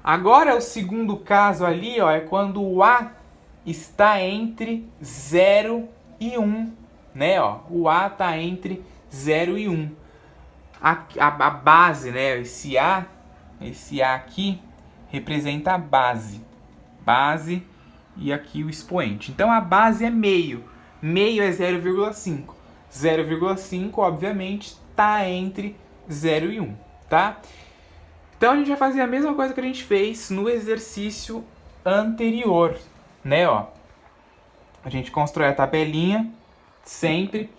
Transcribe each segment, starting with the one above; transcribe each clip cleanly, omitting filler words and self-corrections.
Agora, o segundo caso ali, ó, é quando o A está entre 0 e 1, né? Ó, o A está entre 0 e 1. A base, né? Esse A aqui representa a base. Base e aqui o expoente. Então, a base é meio. Meio é 0,5. 0,5, obviamente, está entre 0 e 1, tá? Então, a gente vai fazer a mesma coisa que a gente fez no exercício anterior, né? Ó, a gente constrói a tabelinha, sempre.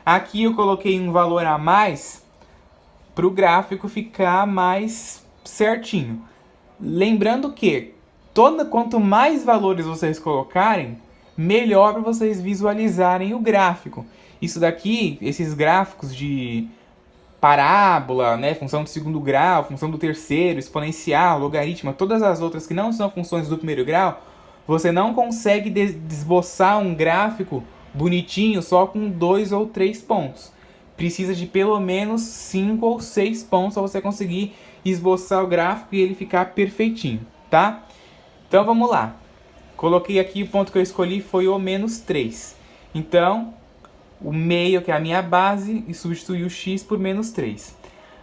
Aqui eu coloquei um valor a mais para o gráfico ficar mais certinho. Lembrando que quanto mais valores vocês colocarem, melhor para vocês visualizarem o gráfico. Isso daqui, esses gráficos de parábola, né, função do segundo grau, função do terceiro, exponencial, logaritmo, todas as outras que não são funções do primeiro grau, você não consegue esboçar um gráfico bonitinho só com 2 ou 3 pontos. Precisa de pelo menos 5 ou 6 pontos para você conseguir esboçar o gráfico e ele ficar perfeitinho, tá? Então vamos lá. Coloquei aqui, o ponto que eu escolhi foi o menos 3. Então, o meio, que é a minha base, e substitui o x por menos 3.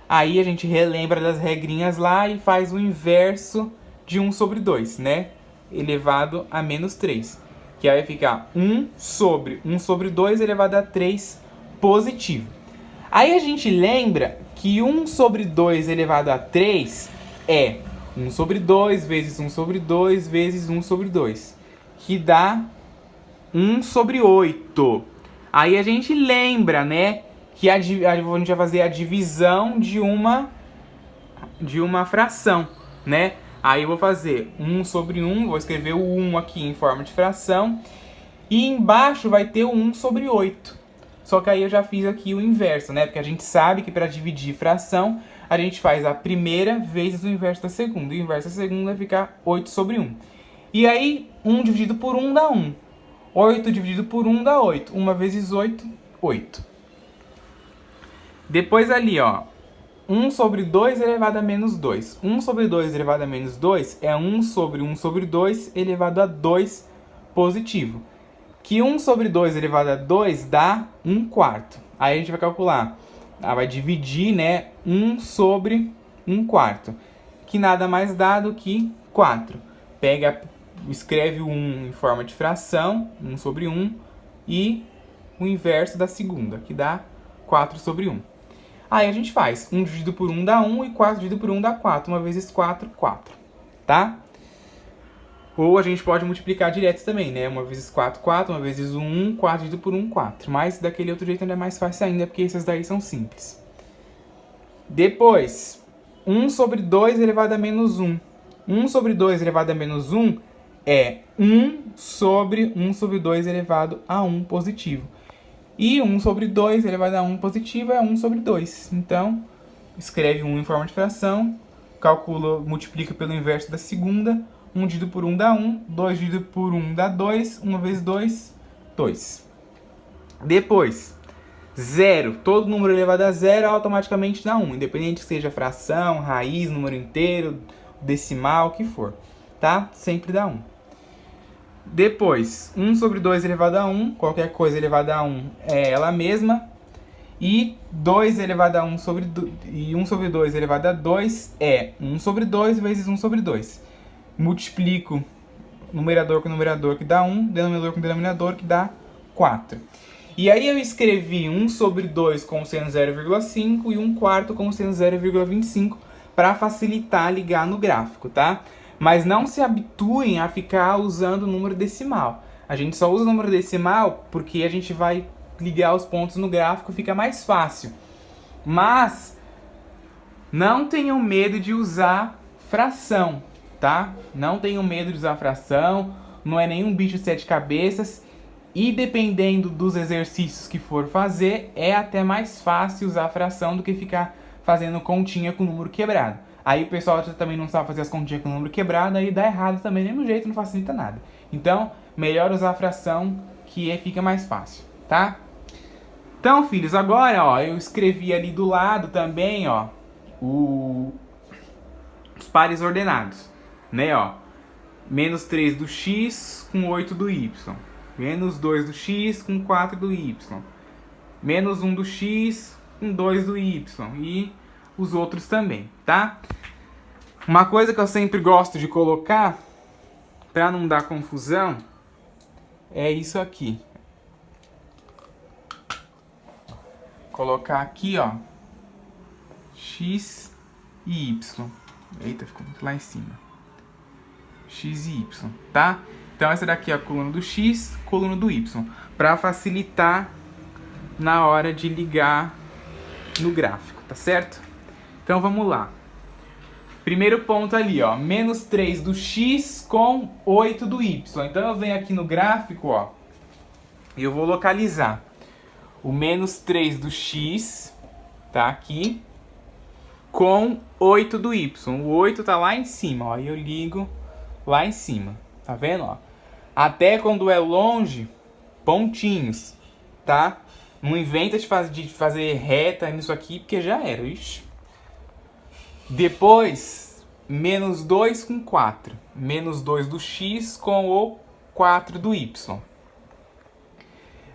Aí a gente relembra das regrinhas lá e faz o inverso de 1 sobre 2, né? Elevado a menos 3. Que aí vai ficar 1 sobre 2 elevado a 3 positivo. Aí a gente lembra que 1 sobre 2 elevado a 3 é 1 sobre 2 vezes 1 sobre 2 vezes 1 sobre 2, que dá 1 sobre 8. Aí a gente lembra, né, que a gente vai fazer a divisão de uma fração, né? Aí eu vou fazer 1 sobre 1, vou escrever o 1 aqui em forma de fração, e embaixo vai ter o 1 sobre 8. Só que aí eu já fiz aqui o inverso, né? Porque a gente sabe que para dividir fração, a gente faz a primeira vezes o inverso da segunda. E o inverso da segunda vai ficar 8 sobre 1. E aí, 1 dividido por 1 dá 1. 8 dividido por 1 dá 8. 1 vezes 8, 8. Depois ali, ó, 1 sobre 2 elevado a menos 2. 1 sobre 2 elevado a menos 2 é 1 sobre 2 elevado a 2 positivo. Que 1 sobre 2 elevado a 2 dá 1 quarto. Aí a gente vai calcular, vai dividir, né, 1 sobre 1 quarto, que nada mais dá do que 4. Escreve o 1 em forma de fração, 1 sobre 1, e o inverso da segunda, que dá 4 sobre 1. Aí a gente faz 1 dividido por 1 dá 1 e 4 dividido por 1 dá 4. 1 vezes 4, 4. Tá? Ou a gente pode multiplicar direto também, né? 1 vezes 4, 4. 1 vezes 1, 4 dividido por 1, 4. Mas daquele outro jeito ainda é mais fácil ainda, porque essas daí são simples. Depois, 1 sobre 2 elevado a menos 1. 1 sobre 2 elevado a menos 1 é 1 sobre 1 sobre 2 elevado a 1 positivo. E 1 sobre 2 elevado a 1 positivo é 1 sobre 2. Então, escreve 1 em forma de fração, calcula, multiplica pelo inverso da segunda. 1 dividido por 1 dá 1, 2 dividido por 1 dá 2, 1 vezes 2, 2. Depois, 0. Todo número elevado a 0 automaticamente dá 1, independente que seja fração, raiz, número inteiro, decimal, o que for. Tá? Sempre dá 1. Depois, 1 sobre 2 elevado a 1, qualquer coisa elevada a 1 é ela mesma. E 2 elevado a 1 sobre e 1 sobre 2 elevado a 2 é 1 sobre 2 vezes 1 sobre 2. Multiplico numerador com numerador, que dá 1, denominador com denominador, que dá 4. E aí eu escrevi 1 sobre 2 como sendo 0,5 e 1 quarto como sendo 0,25 para facilitar ligar no gráfico, tá? Mas não se habituem a ficar usando o número decimal. A gente só usa o número decimal porque a gente vai ligar os pontos no gráfico, fica mais fácil. Mas não tenham medo de usar fração, tá? Não tenham medo de usar fração, não é nenhum bicho de 7 cabeças. E dependendo dos exercícios que for fazer, é até mais fácil usar fração do que ficar fazendo continha com número quebrado. Aí o pessoal também não sabe fazer as continhas com número quebrado, aí dá errado também, do mesmo jeito, não facilita nada. Então, melhor usar a fração, que fica mais fácil, tá? Então, filhos, agora, ó, eu escrevi ali do lado também, ó, os pares ordenados. né, ó. Menos 3 do x com 8 do y. Menos 2 do x com 4 do y. Menos 1 do x com 2 do y. E os outros também, tá? Uma coisa que eu sempre gosto de colocar, para não dar confusão, é isso aqui. Colocar aqui, ó, x e y. Eita, ficou muito lá em cima. X e y, tá? Então essa daqui é a coluna do x, coluna do y, para facilitar na hora de ligar no gráfico, tá certo? Então vamos lá. Primeiro ponto ali, ó, menos 3 do x com 8 do y. Então eu venho aqui no gráfico, ó, e eu vou localizar o menos 3 do x, tá aqui, com 8 do y. O 8 tá lá em cima, ó, e eu ligo lá em cima, tá vendo, ó? Até quando é longe, pontinhos, tá? Não inventa de fazer reta nisso aqui, porque já era, ixi. Depois, menos 2 com 4. Menos 2 do x com o 4 do y.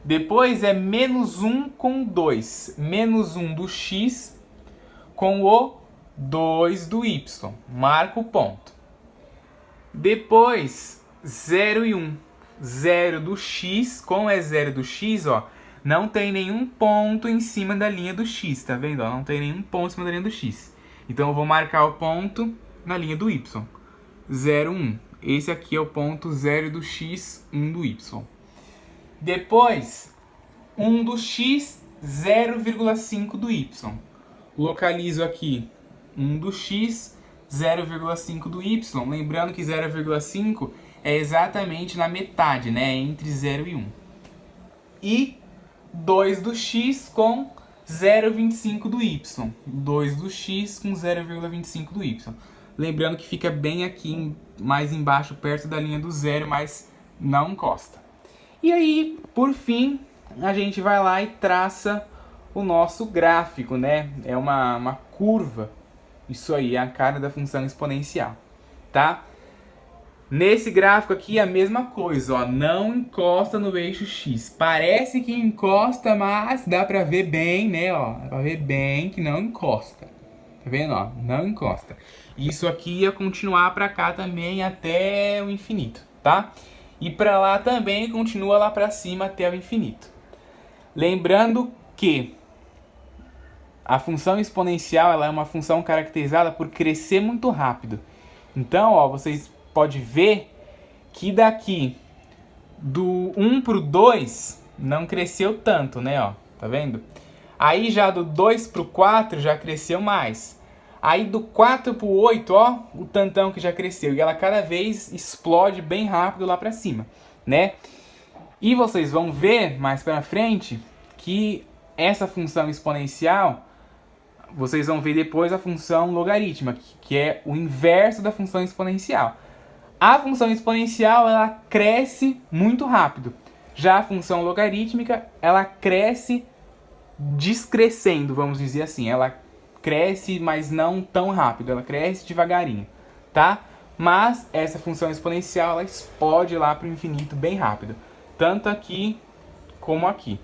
Depois é menos 1 com 2. Menos 1 do x com o 2 do y. Marca o ponto. Depois, 0 e 1. 0 do x, como é 0 do x, ó, não tem nenhum ponto em cima da linha do x, tá vendo? Ó, não tem nenhum ponto em cima da linha do x. Então eu vou marcar o ponto na linha do y. 0, 1. Esse aqui é o ponto 0 do x, 1 do y. Depois, 1 do x, 0,5 do y. Localizo aqui 1 do x, 0,5 do y. Lembrando que 0,5 é exatamente na metade, né? Entre 0 e 1. E 2 do x com 0,25 do y. 2 do x com 0,25 do y. Lembrando que fica bem aqui, mais embaixo, perto da linha do zero, mas não encosta. E aí, por fim, a gente vai lá e traça o nosso gráfico, né? É uma curva. Isso aí é a cara da função exponencial, tá? Nesse gráfico aqui é a mesma coisa, ó, não encosta no eixo X. Parece que encosta, mas dá pra ver bem, né, ó, dá pra ver bem que não encosta. Tá vendo, ó, não encosta. Isso aqui ia continuar pra cá também até o infinito, tá? E pra lá também continua lá pra cima até o infinito. Lembrando que a função exponencial, ela é uma função caracterizada por crescer muito rápido. Então, ó, vocês podem ver que daqui do 1 pro 2 não cresceu tanto, né, ó, tá vendo? Aí já do 2 pro 4 já cresceu mais. Aí do 4 pro 8, ó, o tantão que já cresceu. E ela cada vez explode bem rápido lá pra cima, né? E vocês vão ver mais pra frente que essa função exponencial, vocês vão ver depois a função logarítmica, que é o inverso da função exponencial. A função exponencial, ela cresce muito rápido. Já a função logarítmica, ela cresce descrescendo, vamos dizer assim. Ela cresce, mas não tão rápido. Ela cresce devagarinho, tá? Mas essa função exponencial, ela explode lá para o infinito bem rápido. Tanto aqui como aqui.